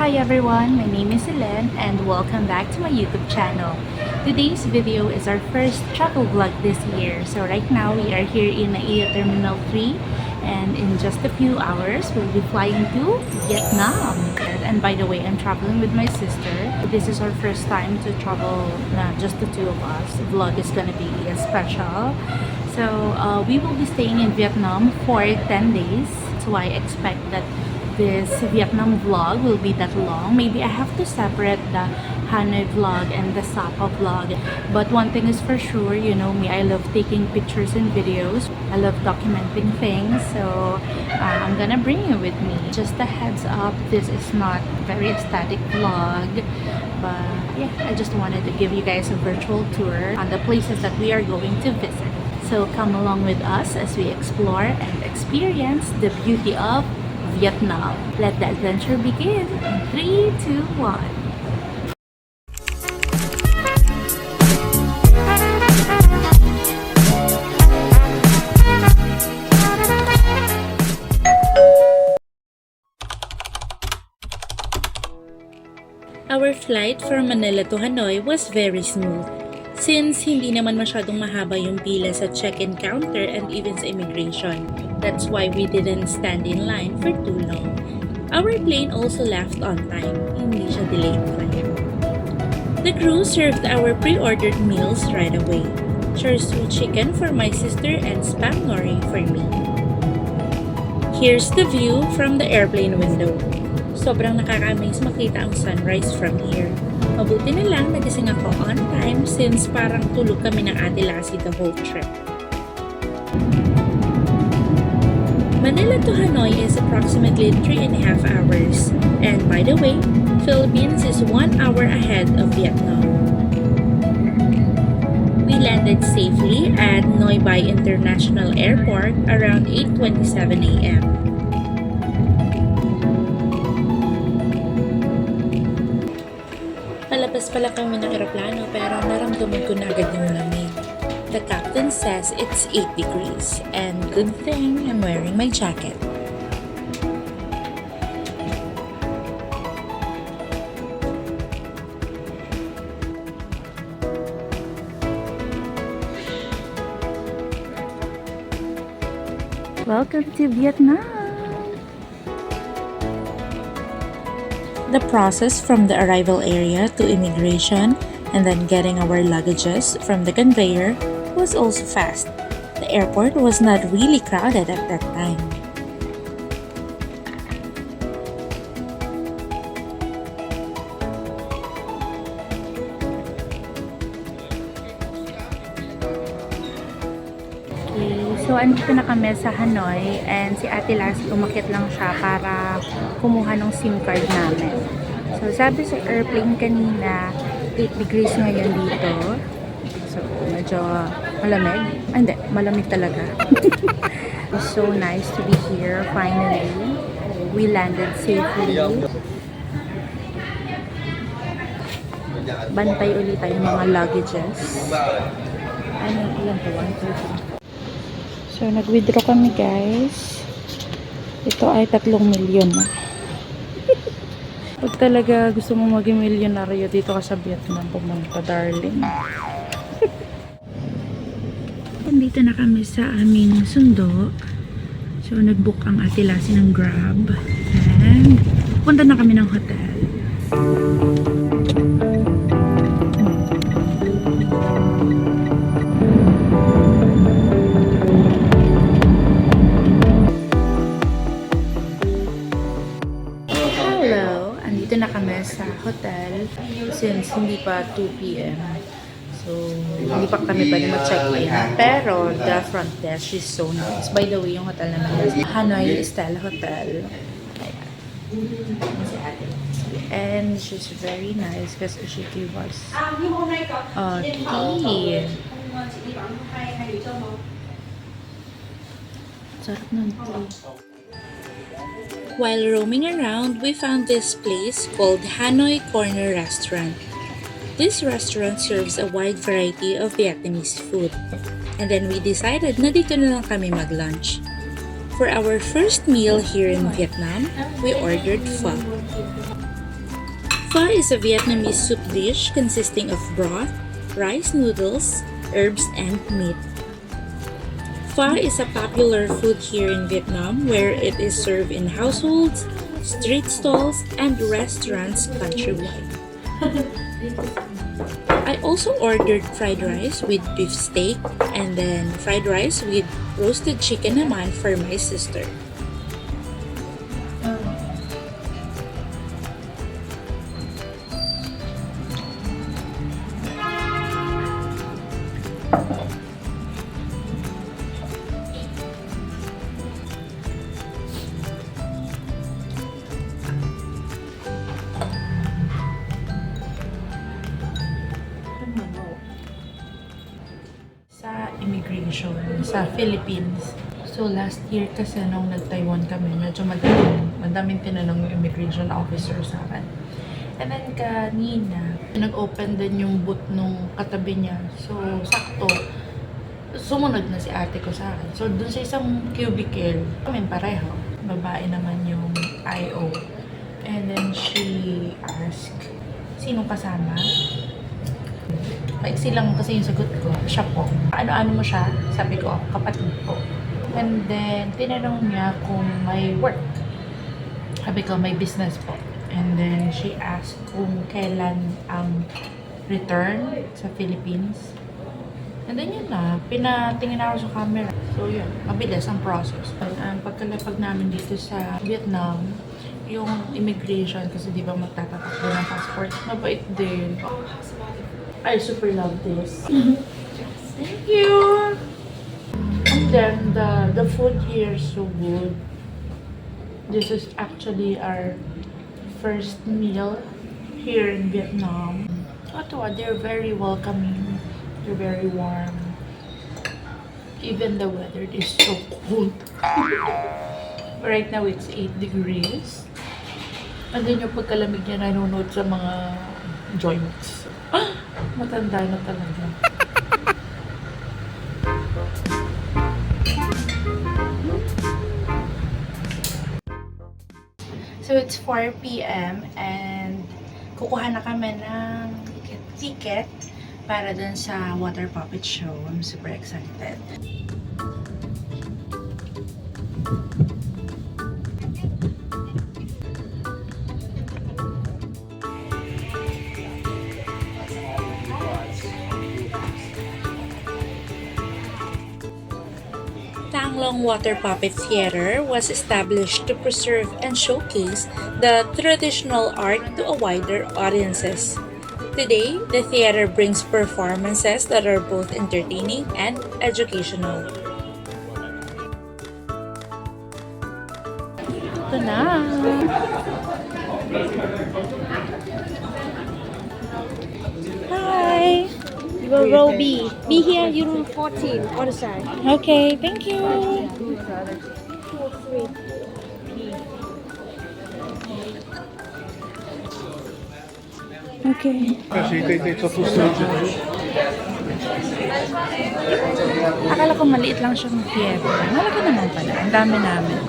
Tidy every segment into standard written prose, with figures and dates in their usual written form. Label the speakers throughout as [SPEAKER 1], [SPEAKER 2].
[SPEAKER 1] Hi everyone, my name is Ellen and welcome back to my YouTube channel. Today's video is our first travel vlog this year. So right now we are here in Naiya Terminal 3 and in just a few hours we'll be flying to Vietnam. And by the way, I'm traveling with my sister. This is our first time to travel, just the two of us. The vlog is gonna be special. So we will be staying in Vietnam for 10 days. So I expect that this Vietnam vlog will be that long. Maybe I have to separate the Hanoi vlog and the Sapa vlog. But one thing is for sure, you know me, I love taking pictures and videos. I love documenting things. So I'm gonna bring you with me. Just a heads up, this is not very aesthetic vlog. But yeah, I just wanted to give you guys a virtual tour on the places that we are going to visit. So come along with us as we explore and experience the beauty of Vietnam. Let the adventure begin in 3, 2, 1. Our flight from Manila to Hanoi was very smooth. Since hindi naman masyadong mahaba yung pila sa check-in counter and even sa immigration. That's why we didn't stand in line for too long. Our plane also left on time. Hindi siya delayed flight. The crew served our pre-ordered meals right away. Char siu chicken for my sister and spam nori for me. Here's the view from the airplane window. Sobrang nakaka-amaze makita ang sunrise from here. Mabuti na lang nagising ako on time since parang tulog kami ng Ate Lassie the whole trip. Manila to Hanoi is approximately 3.5 hours. And by the way, Philippines is 1 hour ahead of Vietnam. We landed safely at Noi Bai International Airport around 8:27 a.m. Palabas pala kami ng eroplano pero naramdaman ko na agad yung lamig. The captain says it's 8 degrees and good thing I'm wearing my jacket. Welcome to Vietnam! The process from the arrival area to immigration and then getting our luggages from the conveyor was also fast. The airport was not really crowded at that time. So, andito na kami sa Hanoi and si Ate Lassie umakyat lang siya para kumuha ng SIM card namin. So, sabi sa airplane kanina, 8 degrees ngayon dito. So, medyo malamig. Ay, hindi. Malamig talaga. It's so nice to be here finally. We landed safely. Bantay ulit tayo mga luggages. Ano, ilan po? 1, 2, 3. So, nag-withdraw kami guys. Ito ay 3 milyon na. Pag talaga gusto mo maging milyonaryo, dito ka sa Vietnam pumunta, darling. Nandito na kami sa aming sundo. So, nag-book ang Ate Lassie ng Grab. And, punta na kami ng hotel. Dito na kami sa hotel since hindi pa 2 p.m. So, hindi pa kami pwede mag-check-in. Pero, the front desk is so nice. By the way, yung hotel naman is Hanoi Style Hotel. Ayan. And she's very nice kasi she gave us tea. Sarap ng tea. While roaming around, we found this place called Hanoi Corner Restaurant. This restaurant serves a wide variety of Vietnamese food. And then we decided na dito na lang kami mag-lunch. For our first meal here in Vietnam, we ordered pho. Pho is a Vietnamese soup dish consisting of broth, rice noodles, herbs, and meat. Pho is a popular food here in Vietnam where it is served in households, street stalls, and restaurants countrywide. I also ordered fried rice with beef steak and then fried rice with roasted chicken naman for my sister. Sa immigration sa Philippines. So last year kasi nung nag-Taiwan kami, medyo madaming tinanong yung immigration officer sa akin. And then kanina, nag-open din yung boot nung katabi niya. So sakto, sumunod na si ate ko sa akin. So dun sa isang cubicle, kami pareho. Babae naman yung IO. And then she asked, sinong kasama? Maiksi lang kasi yung sagot ko, siya po. Ano-ano mo siya? Sabi ko, kapatid po. And then, tinanong niya kung may work. Sabi ko, may business po. And then, she asked kung kailan ang return sa Philippines. And then yun na, pinatingin ako sa camera. So yun, mabilis ang process. Ang pagkalapag namin dito sa Vietnam, yung immigration, kasi di ba magtatatakbo ng passport, mabait din. I super love this. Thank you! And then, the food here is so good. This is actually our first meal here in Vietnam. They're very welcoming. They're very warm. Even the weather is so cold. Right now, it's 8 degrees. And then yung pagkalamig niya nanonood sa mga joints. Matanda na talaga. So it's 4 p.m. and kukuha na kami ng ticket para dun sa water puppet show. I'm super excited. Thang Water Puppet Theater was established to preserve and showcase the traditional art to a wider audiences. Today, the theater brings performances that are both entertaining and educational. Ito na! Hi!
[SPEAKER 2] You will row B. B here, you row 14 on the side.
[SPEAKER 1] Okay, thank you!
[SPEAKER 2] 2, 3.
[SPEAKER 1] Okay. Akala ko maliit lang siyang theater. Malaki naman pala. Ang dami namin.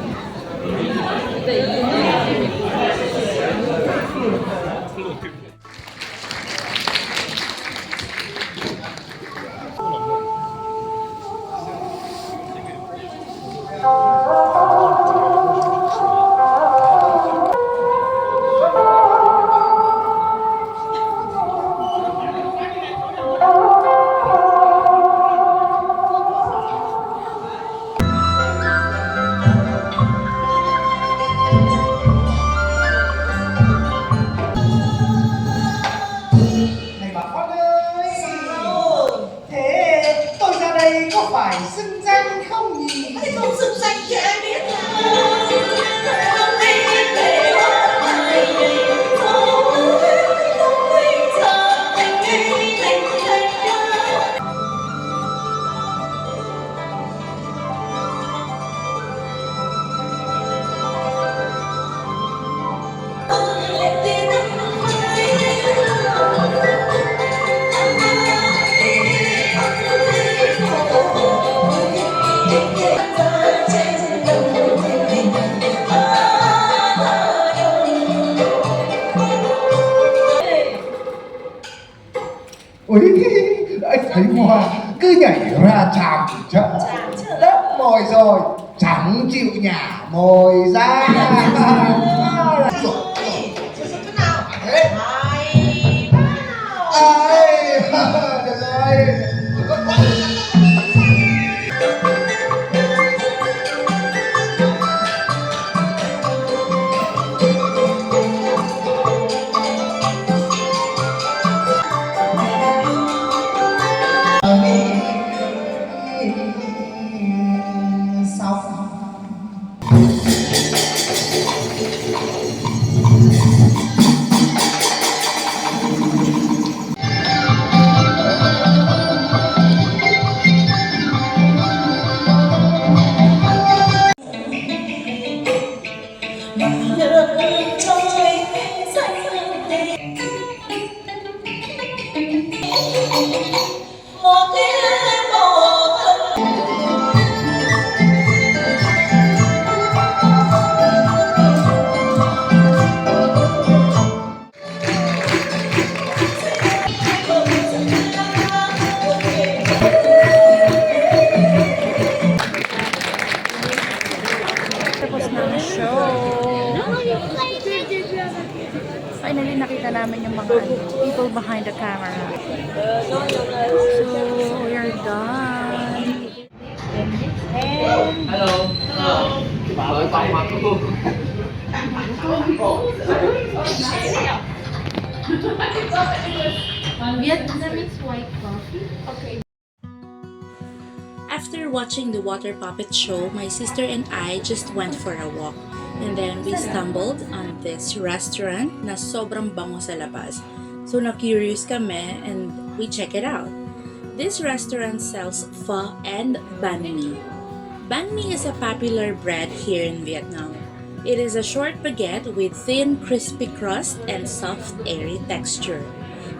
[SPEAKER 3] thấy ngoan, cứ nhảy ra chạm chợ. Đắp mồi rồi, chẳng chịu nhả mồi ra. Thế. Ai, được rồi.
[SPEAKER 1] Tapos na ang show. Finally, nakita namin yung mga people behind the camera. So, we're done.
[SPEAKER 4] Hello.
[SPEAKER 1] Vietnamese white coffee. Okay. After watching the water puppet show, my sister and I just went for a walk. And then we stumbled on this restaurant na sobrang bango sa labas. So na-curious kami and we check it out. This restaurant sells pho and banh mi. Banh mi is a popular bread here in Vietnam. It is a short baguette with thin, crispy crust and soft, airy texture.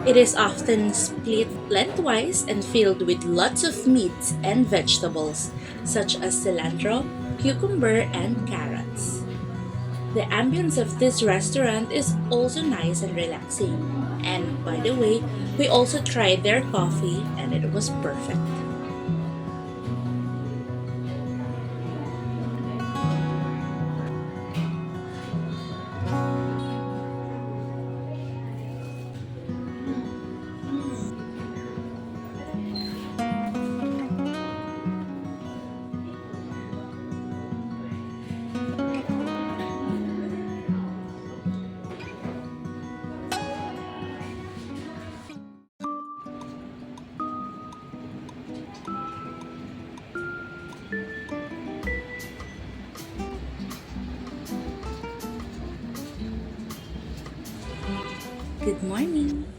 [SPEAKER 1] It is often split lengthwise and filled with lots of meats and vegetables, such as cilantro, cucumber, and carrots. The ambience of this restaurant is also nice and relaxing. And by the way, we also tried their coffee and it was perfect. Good morning!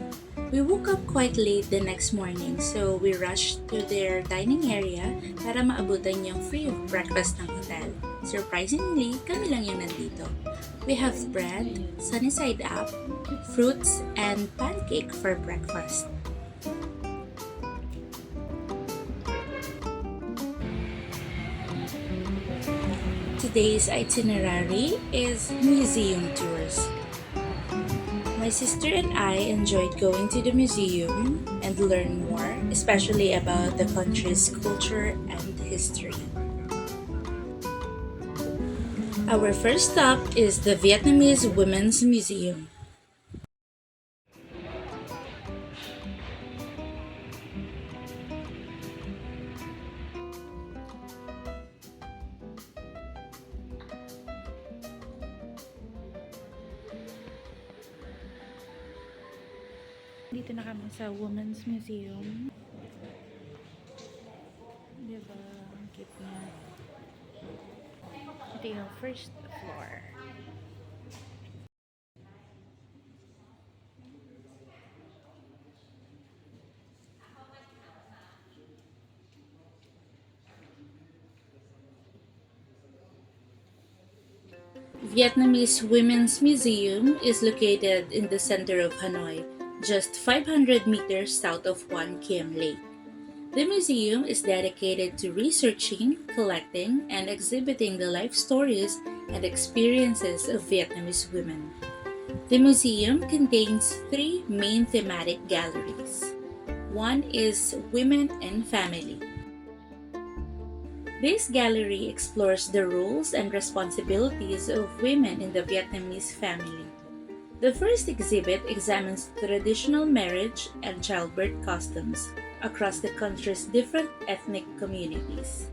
[SPEAKER 1] We woke up quite late the next morning, so we rushed to their dining area para maabutan yung free breakfast ng hotel. Surprisingly, kami lang yung nandito. We have bread, sunny side up, fruits, and pancake for breakfast. Today's itinerary is museum tours. My sister and I enjoyed going to the museum and learn more, especially about the country's culture and history. Our first stop is the Vietnamese Women's Museum. Dito na kami sa Women's Museum. Diba? Ang cute niya. Ito yung first floor. Vietnamese Women's Museum is located in the center of Hanoi, just 500 meters south of Quan Kim Lake. The museum is dedicated to researching, collecting, and exhibiting the life stories and experiences of Vietnamese women. The museum contains 3 main thematic galleries: One is Women and Family. This gallery explores the roles and responsibilities of women in the Vietnamese family. The first exhibit examines traditional marriage and childbirth customs across the country's different ethnic communities.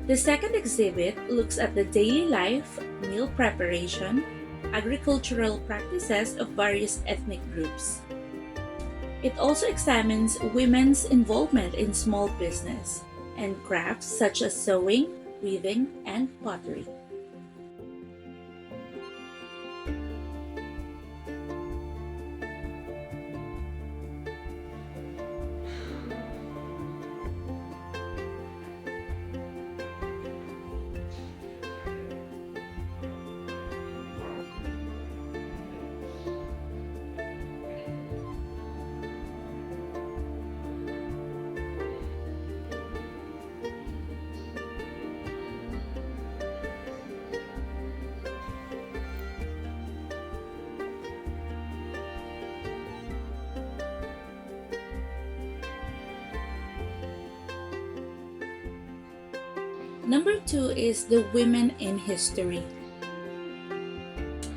[SPEAKER 1] The second exhibit looks at the daily life, meal preparation, agricultural practices of various ethnic groups. It also examines women's involvement in small business and crafts such as sewing, weaving, and pottery. Number 2 is the Women in History.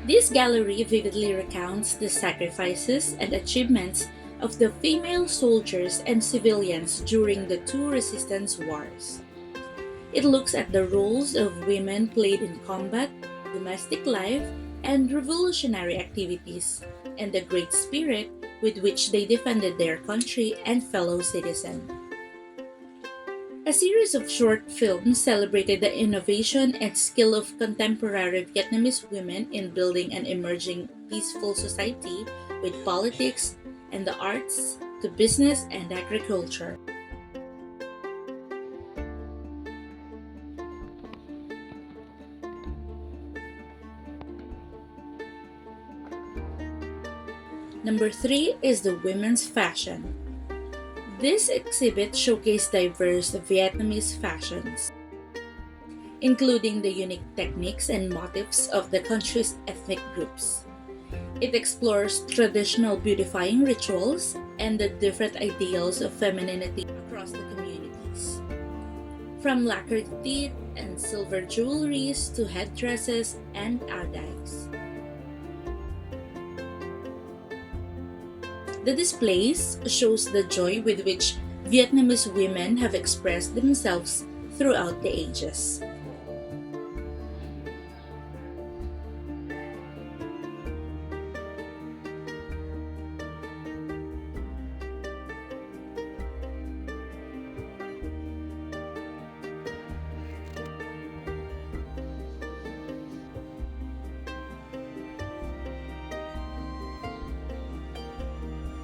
[SPEAKER 1] This gallery vividly recounts the sacrifices and achievements of the female soldiers and civilians during the two resistance wars. It looks at the roles of women played in combat, domestic life, and revolutionary activities, and the great spirit with which they defended their country and fellow citizens. A series of short films celebrated the innovation and skill of contemporary Vietnamese women in building an emerging peaceful society with politics and the arts to business and agriculture. Number 3 is the women's fashion. This exhibit showcased diverse Vietnamese fashions, including the unique techniques and motifs of the country's ethnic groups. It explores traditional beautifying rituals and the different ideals of femininity across the communities. From lacquered teeth and silver jewelries to headdresses and adags. The displays shows the joy with which Vietnamese women have expressed themselves throughout the ages.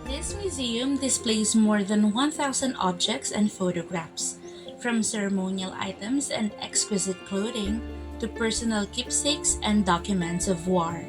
[SPEAKER 1] This museum displays more than 1,000 objects and photographs, from ceremonial items and exquisite clothing to personal keepsakes and documents of war.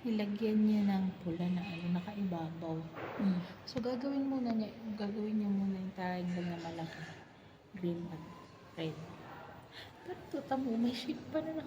[SPEAKER 4] Ilagyan niya ng pula na nakaibabaw. So, gagawin niya muna yung triangle na malaki. Green at red. Pero tuta mo, may shape pa na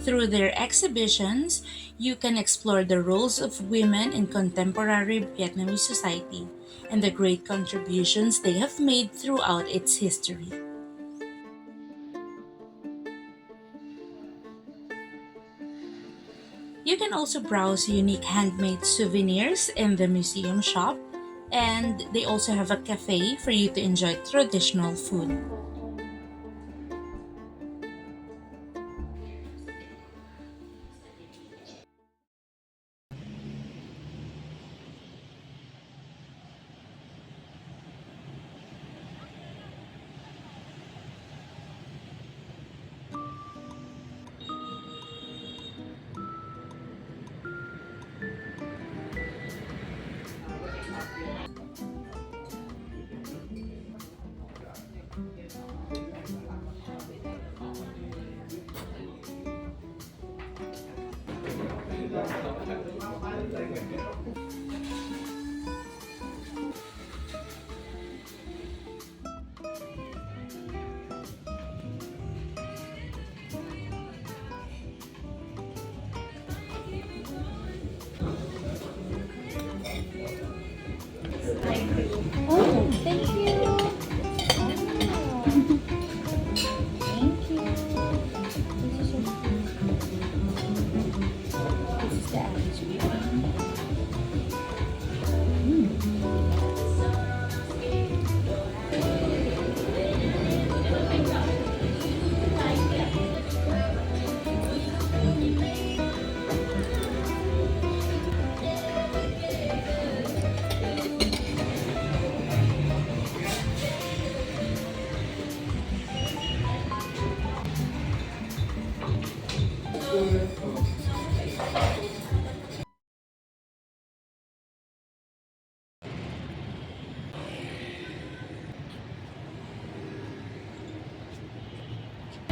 [SPEAKER 1] Through their exhibitions, You can explore the roles of women in contemporary Vietnamese society and the great contributions they have made throughout its history. You can also browse unique handmade souvenirs in the museum shop, and they also have a cafe for you to enjoy traditional food.
[SPEAKER 2] Oh, thank you. Thank you. This is so This is the average one.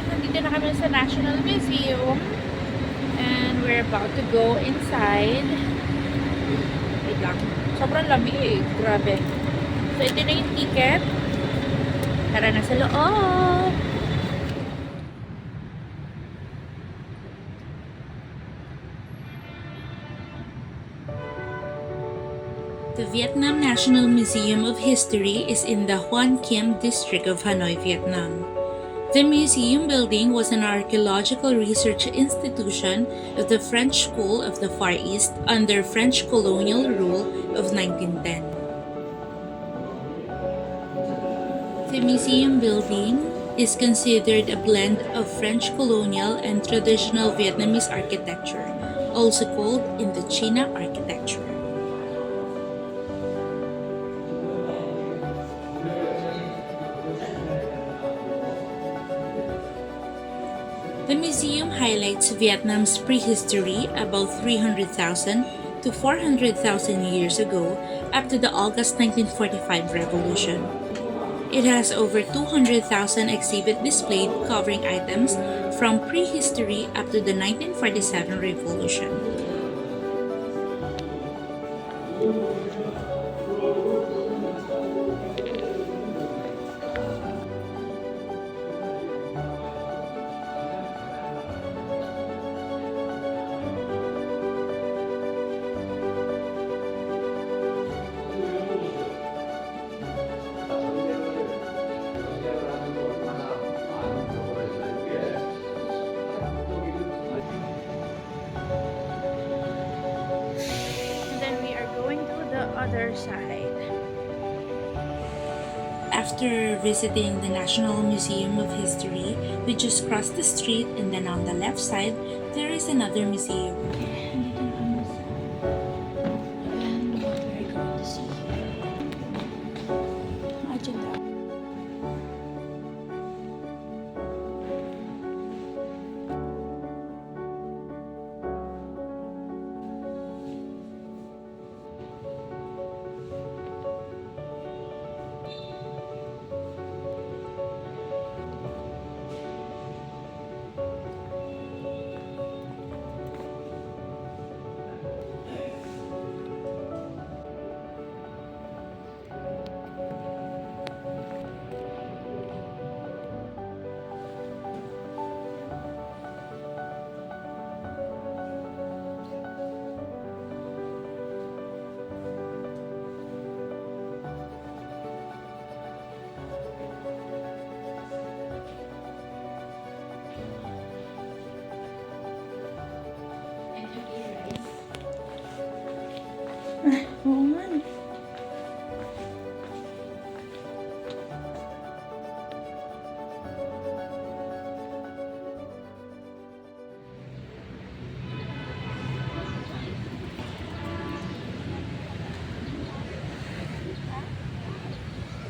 [SPEAKER 1] Nandito na kami sa National Museum and we're about to go inside. Wait lang. Sobrang lamig. Grabe. So, ito na yung ticket. Tara na sa loob. The Vietnam National Museum of History is in the Hoan Kiem district of Hanoi, Vietnam. The museum building was an archaeological research institution of the French School of the Far East under French colonial rule of 1910. The museum building is considered a blend of French colonial and traditional Vietnamese architecture, also called Indochina architecture. The museum highlights Vietnam's prehistory about 300,000 to 400,000 years ago up to the August 1945 revolution. It has over 200,000 exhibit displayed covering items from prehistory up to the 1947 revolution. Other side. After visiting the National Museum of History, we just crossed the street and then on the left side, there is another museum. And what we're going to see here. Ay, oo nga.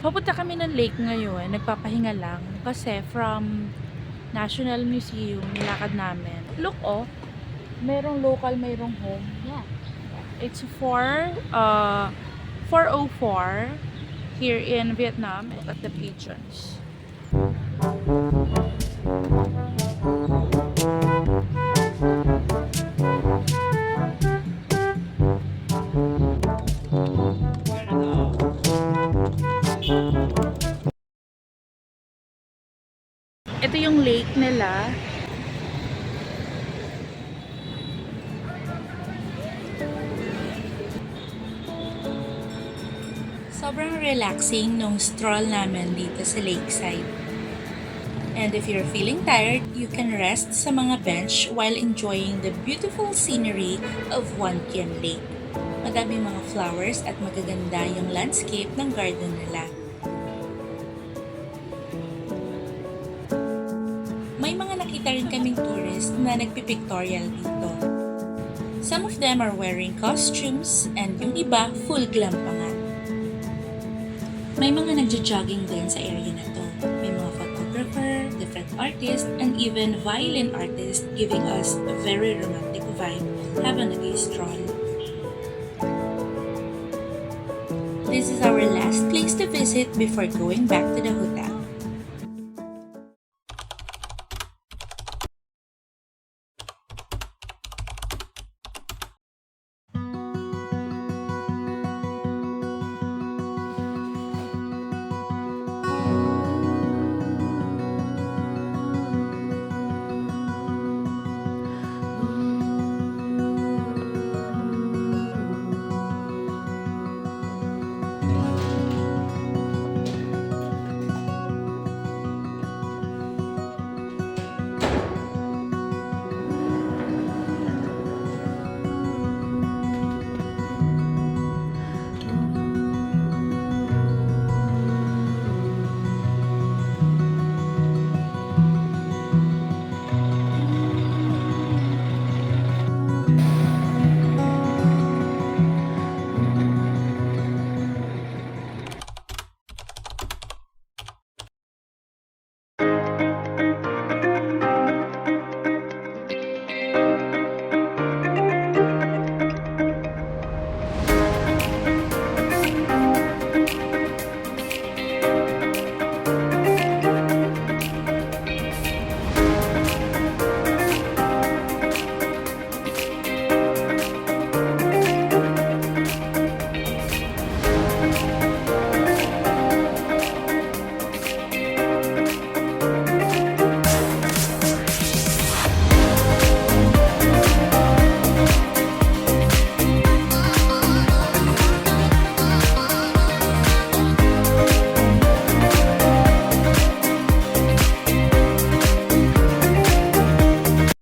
[SPEAKER 1] Papunta kami ng lake ngayon, nagpapahinga lang kasi from National Museum, nilakad namin. Look oh, merong local, merong home. Yeah. It's 4:04 here in Vietnam. Look at the pigeons. Ito yung lake nila. Sobrang relaxing nung stroll namin dito sa lakeside. And if you're feeling tired, you can rest sa mga bench while enjoying the beautiful scenery of One Tien Lake. Madaming mga flowers at magaganda yung landscape ng garden nila. May mga nakita rin kaming tourist na nagpipictorial dito. Some of them are wearing costumes and yung iba full glam pa nga. May mga nagja-jogging din sa area na to. May mga photographer, different artists, and even violin artists giving us a very romantic vibe having a day stroll. This is our last place to visit before going back to the hotel.